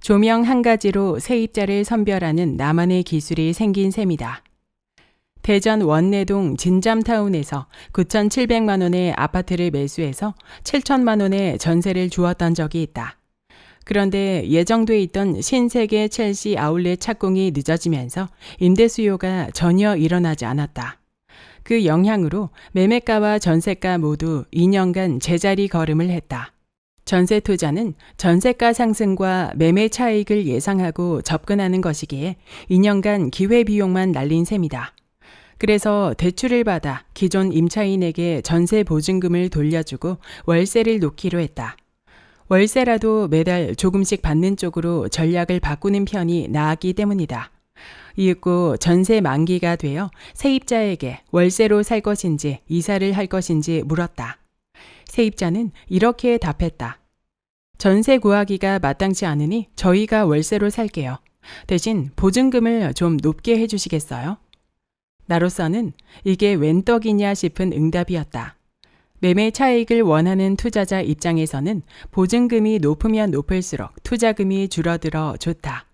[SPEAKER 1] 조명 한 가지로 세입자를 선별하는 나만의 기술이 생긴 셈이다. 대전 원내동 진잠타운에서 9,700만 원의 아파트를 매수해서 7천만 원의 전세를 주었던 적이 있다. 그런데 예정돼 있던 신세계 첼시 아울렛 착공이 늦어지면서 임대 수요가 전혀 일어나지 않았다. 그 영향으로 매매가와 전세가 모두 2년간 제자리 걸음을 했다. 전세 투자는 전세가 상승과 매매 차익을 예상하고 접근하는 것이기에 2년간 기회비용만 날린 셈이다. 그래서 대출을 받아 기존 임차인에게 전세 보증금을 돌려주고 월세를 놓기로 했다. 월세라도 매달 조금씩 받는 쪽으로 전략을 바꾸는 편이 나았기 때문이다. 이윽고 전세 만기가 되어 세입자에게 월세로 살 것인지 이사를 할 것인지 물었다. 세입자는 이렇게 답했다. 전세 구하기가 마땅치 않으니 저희가 월세로 살게요. 대신 보증금을 좀 높게 해주시겠어요? 나로서는 이게 웬 떡이냐 싶은 응답이었다. 매매 차익을 원하는 투자자 입장에서는 보증금이 높으면 높을수록 투자금이 줄어들어 좋다.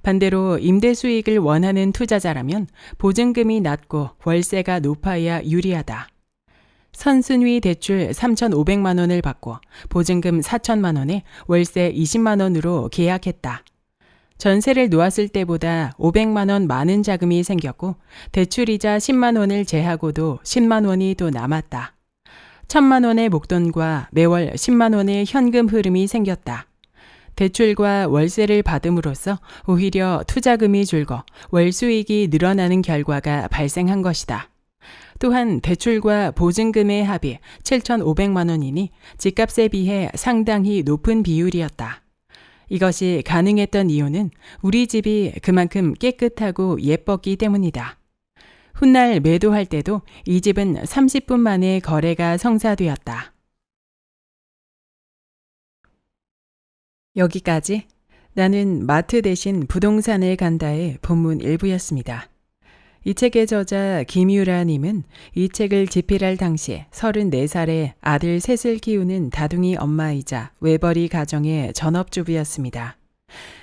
[SPEAKER 1] 반대로 임대 수익을 원하는 투자자라면 보증금이 낮고 월세가 높아야 유리하다. 선순위 대출 3,500만 원을 받고 보증금 4천만 원에 월세 20만 원으로 계약했다. 전세를 놓았을 때보다 500만 원 많은 자금이 생겼고 대출이자 10만 원을 제하고도 10만 원이 또 남았다. 1,000만 원의 목돈과 매월 10만 원의 현금 흐름이 생겼다. 대출과 월세를 받음으로써 오히려 투자금이 줄고 월 수익이 늘어나는 결과가 발생한 것이다. 또한 대출과 보증금의 합이 7,500만 원이니 집값에 비해 상당히 높은 비율이었다. 이것이 가능했던 이유는 우리 집이 그만큼 깨끗하고 예뻤기 때문이다. 훗날 매도할 때도 이 집은 30분 만에 거래가 성사되었다. 여기까지 나는 마트 대신 부동산을 간다의 본문 일부였습니다. 이 책의 저자 김유라님은 이 책을 집필할 당시 34살의 아들 셋을 키우는 다둥이 엄마이자 외벌이 가정의 전업주부였습니다.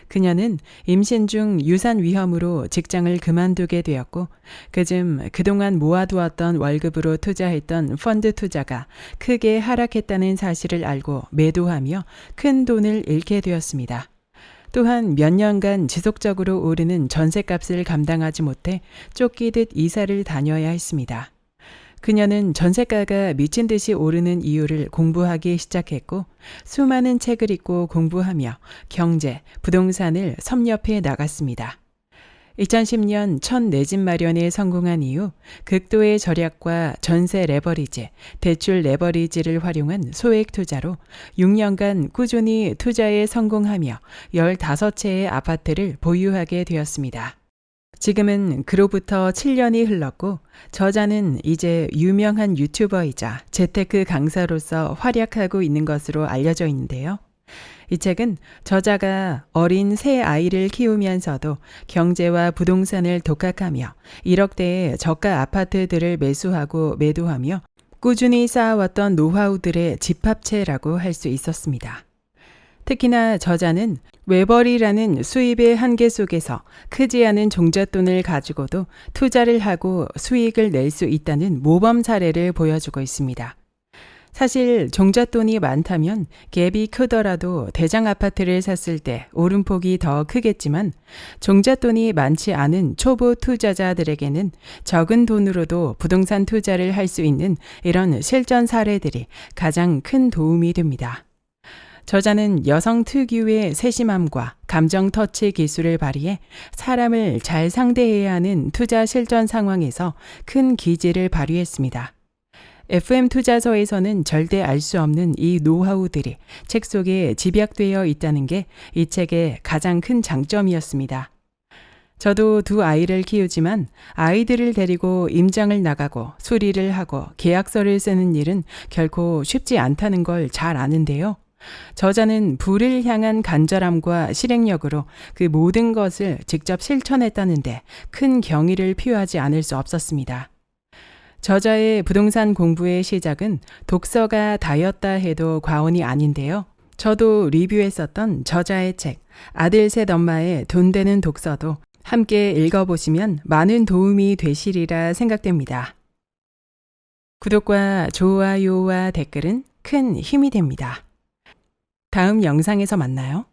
[SPEAKER 1] 그녀는 임신 중 유산 위험으로 직장을 그만두게 되었고 그즘 그동안 모아두었던 월급으로 투자했던 펀드 투자가 크게 하락했다는 사실을 알고 매도하며 큰 돈을 잃게 되었습니다. 또한 몇 년간 지속적으로 오르는 전셋값을 감당하지 못해 쫓기듯 이사를 다녀야 했습니다. 그녀는 전셋가가 미친 듯이 오르는 이유를 공부하기 시작했고 수많은 책을 읽고 공부하며 경제, 부동산을 섭렵해 나갔습니다. 2010년 첫 내 집 마련에 성공한 이후 극도의 절약과 전세 레버리지, 대출 레버리지를 활용한 소액 투자로 6년간 꾸준히 투자에 성공하며 15채의 아파트를 보유하게 되었습니다. 지금은 그로부터 7년이 흘렀고 저자는 이제 유명한 유튜버이자 재테크 강사로서 활약하고 있는 것으로 알려져 있는데요. 이 책은 저자가 어린 새 아이를 키우면서도 경제와 부동산을 독학하며 1억대의 저가 아파트들을 매수하고 매도하며 꾸준히 쌓아왔던 노하우들의 집합체라고 할 수 있었습니다. 특히나 저자는 외벌이라는 수입의 한계 속에서 크지 않은 종잣돈을 가지고도 투자를 하고 수익을 낼 수 있다는 모범 사례를 보여주고 있습니다. 사실 종잣돈이 많다면 갭이 크더라도 대장 아파트를 샀을 때 오름폭이 더 크겠지만 종잣돈이 많지 않은 초보 투자자들에게는 적은 돈으로도 부동산 투자를 할 수 있는 이런 실전 사례들이 가장 큰 도움이 됩니다. 저자는 여성 특유의 세심함과 감정 터치 기술을 발휘해 사람을 잘 상대해야 하는 투자 실전 상황에서 큰 기질을 발휘했습니다. FM 투자서에서는 절대 알 수 없는 이 노하우들이 책 속에 집약되어 있다는 게 이 책의 가장 큰 장점이었습니다. 저도 2 아이를 키우지만 아이들을 데리고 임장을 나가고 수리를 하고 계약서를 쓰는 일은 결코 쉽지 않다는 걸 잘 아는데요. 저자는 부를 향한 간절함과 실행력으로 그 모든 것을 직접 실천했다는데 큰 경의를 표하지 않을 수 없었습니다. 저자의 부동산 공부의 시작은 독서가 다였다 해도 과언이 아닌데요. 저도 리뷰했었던 저자의 책 아들 셋 엄마의 돈 되는 독서도 함께 읽어보시면 많은 도움이 되시리라 생각됩니다. 구독과 좋아요와 댓글은 큰 힘이 됩니다. 다음 영상에서 만나요.